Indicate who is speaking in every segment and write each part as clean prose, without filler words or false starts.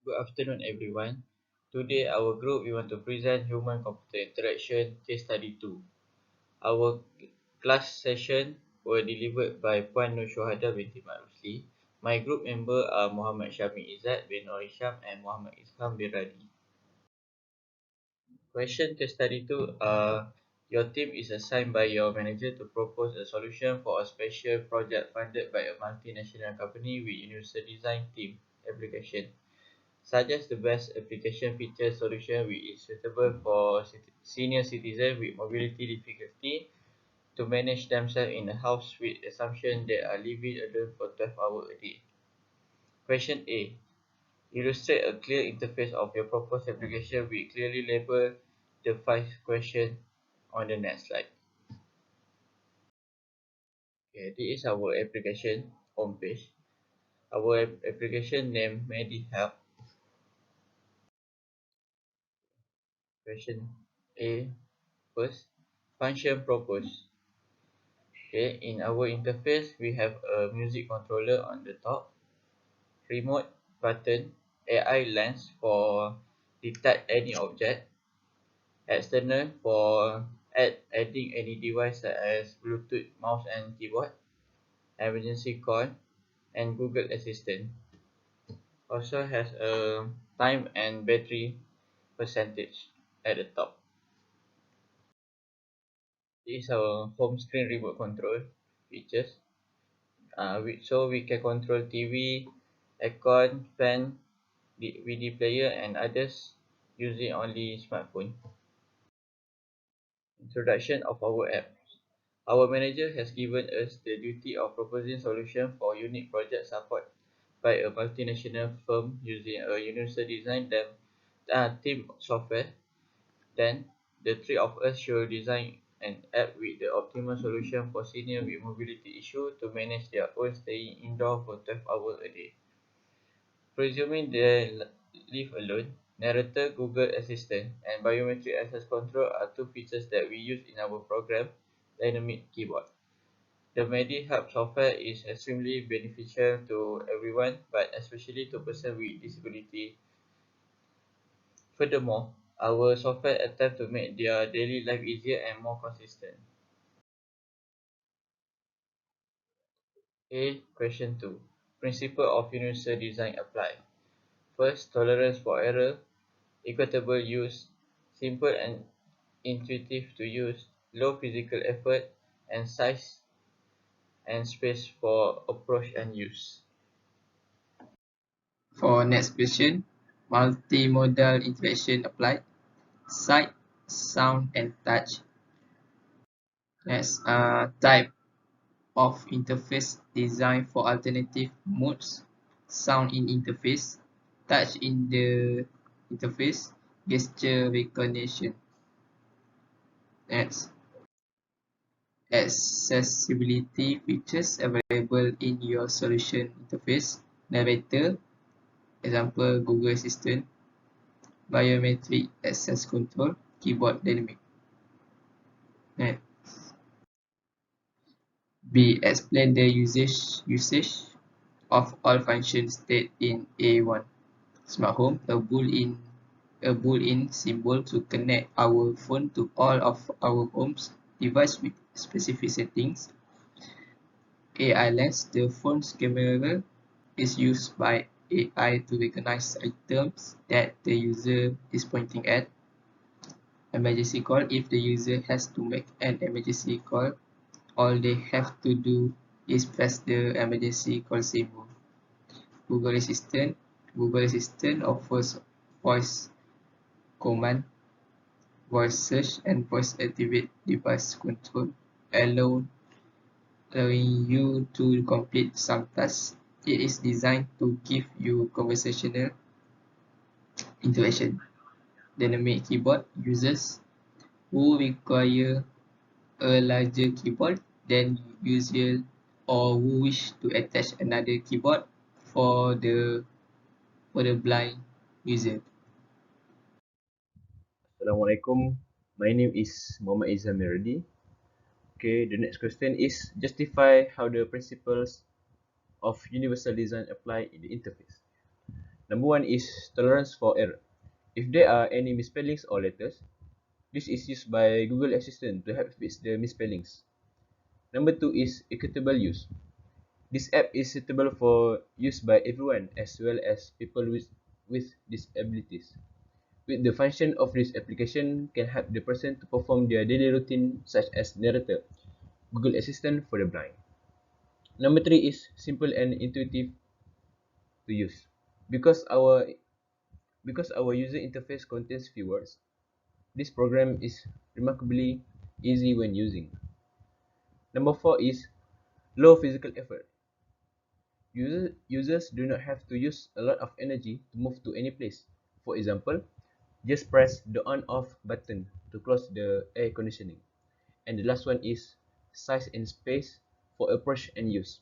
Speaker 1: Good afternoon, everyone. Today, our group we want to present human-computer interaction case study 2. Our class session were delivered by Puan Nur Syuhada binti Mat Rusli. My group member are Muhammad Syami Izzat bin Nur Hisham and Muhammad Isham bin Radi. Question case study 2. Your team is assigned by your manager to propose a solution for a special project funded by a multinational company with universal design team application. Suggest the best application feature solution which is suitable for senior citizens with mobility difficulty to manage themselves in a house with assumption they are living alone for 12 hours a day. Question A. Illustrate a clear interface of your proposed application with clearly label the 5 questions on the next slide. Okay, this is our application homepage. Our application name MediHelp. Question A first. Function proposed. Okay, in our interface, we have a music controller on the top, remote button, AI lens for detect any object, external for adding any device such as Bluetooth mouse and keyboard, emergency call, and Google Assistant. Also has a time and battery percentage at the top. This is our home screen remote control features. So we can control TV, aircon, fan, DVD player and others using only smartphone. Introduction of our app. Our manager has given us the duty of proposing solution for unique project support by a multinational firm using a universal design team software. Then the three of us should design an app with the optimal solution for senior with mobility issue to manage their own staying indoor for 12 hours a day. Presuming they live alone, narrator, Google Assistant, and biometric access control are two features that we use in our program, Dynamic Keyboard. The MediHelp software is extremely beneficial to everyone, but especially to persons with disability. Furthermore, our software attempts to make their daily life easier and more consistent. Question 2. Principle of universal design apply. First, tolerance for error, equitable use, simple and intuitive to use, low physical effort, and size and space for approach and use.
Speaker 2: For next question, multimodal interaction applied, sight, sound, and touch. Next, type of interface designed for alternative modes, sound in interface, touch in the interface, gesture recognition. Next, accessibility features available in your solution interface, narrator, example Google Assistant, biometric access control, keyboard dynamic. Next, B. Explain the usage of all functions stated in A1. Smart home, a built-in symbol to connect our phone to all of our home's device with specific settings. AI lens, the phone's camera is used by AI to recognize items that the user is pointing at. Emergency call, if the user has to make an emergency call, all they have to do is press the emergency call symbol. Google Assistant. Google Assistant offers voice command, voice search, and voice activate device control, allowing you to complete some tasks. It is designed to give you conversational interaction. Dynamic keyboard users who require a larger keyboard than usual or who wish to attach another keyboard for the blind user.
Speaker 3: Assalamualaikum. My name is Muhammad Izam Miradi. Okay, the next question is justify how the principles of universal design apply in the interface. Number one is tolerance for error. If there are any misspellings or letters, this is used by Google Assistant to help fix the misspellings. Number two is equitable use. This app is suitable for use by everyone as well as people with disabilities. With the function of this application can help the person to perform their daily routine such as narrator, Google Assistant for the blind. Number three is simple and intuitive to use. Because our because our user interface contains few words, this program is remarkably easy when using. Number four is low physical effort. Users do not have to use a lot of energy to move to any place. For example, just press the on-off button to close the air conditioning. And the last one is size and space for approach and use.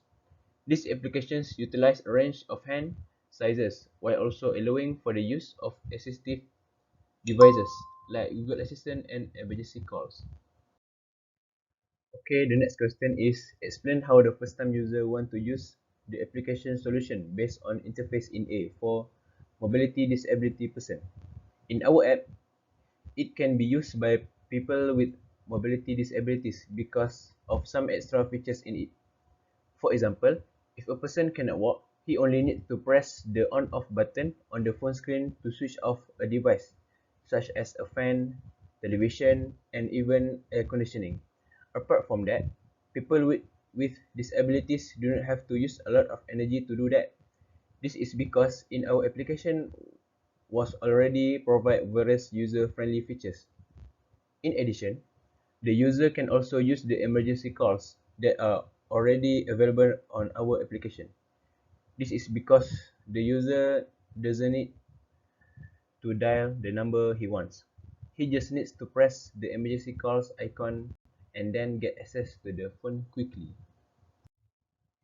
Speaker 3: These applications utilize a range of hand sizes while also allowing for the use of assistive devices like Google Assistant and emergency calls. Okay, the next question is explain how the first time user want to use the application solution based on interface in A for mobility disability person. In our app, it can be used by people with mobility disabilities because of some extra features in it. For example, if a person cannot walk, he only needs to press the on-off button on the phone screen to switch off a device, such as a fan, television, and even air conditioning. Apart from that, people with disabilities do not have to use a lot of energy to do that. This is because in our application was already provide various user-friendly features. In addition, the user can also use the emergency calls that are already available on our application. This is because the user doesn't need to dial the number he wants. He just needs to press the emergency calls icon and then get access to the phone quickly.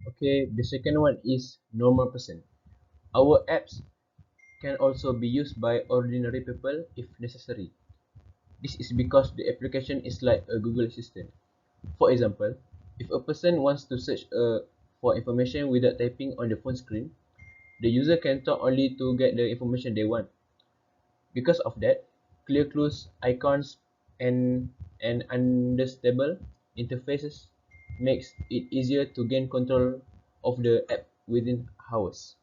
Speaker 3: Okay, the second one is normal person. Our apps can also be used by ordinary people if necessary. This is because the application is like a Google Assistant. For example, if a person wants to search for information without typing on the phone screen, the user can talk only to get the information they want. Because of that, clear clues, icons, and understandable interfaces makes it easier to gain control of the app within hours.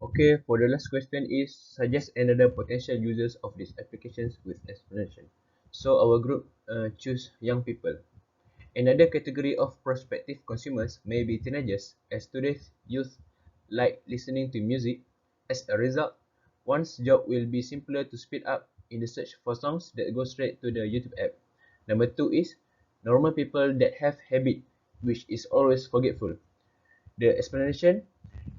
Speaker 3: Okay, for the last question is suggest another potential users of these applications with explanation. So our group choose young people. Another category of prospective consumers may be teenagers, as today's youth like listening to music. As a result, one's job will be simpler to speed up in the search for songs that go straight to the YouTube app. Number two is normal people that have habit, which is always forgetful. The explanation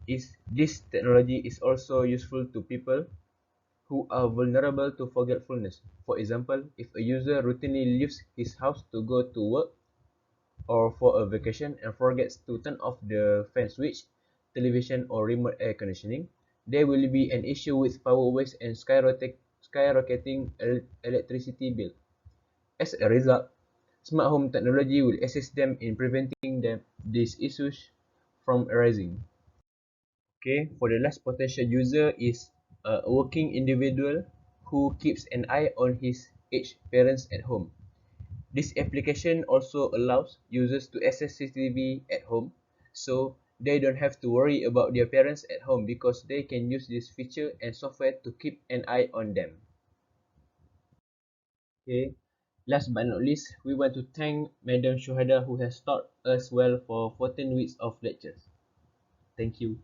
Speaker 3: is this technology is also useful to people who are vulnerable to forgetfulness. For example, if a user routinely leaves his house to go to work or for a vacation and forgets to turn off the fan switch, television or remote air conditioning, there will be an issue with power waste and skyrocketing electricity bill. As a result, smart home technology will assist them in preventing these issues from arising. Okay, for the last potential user is a working individual who keeps an eye on his aged parents at home. This application also allows users to access CCTV at home, so they don't have to worry about their parents at home because they can use this feature and software to keep an eye on them. Okay. Last but not least, we want to thank Madam Shuhada who has taught us well for 14 weeks of lectures. Thank you.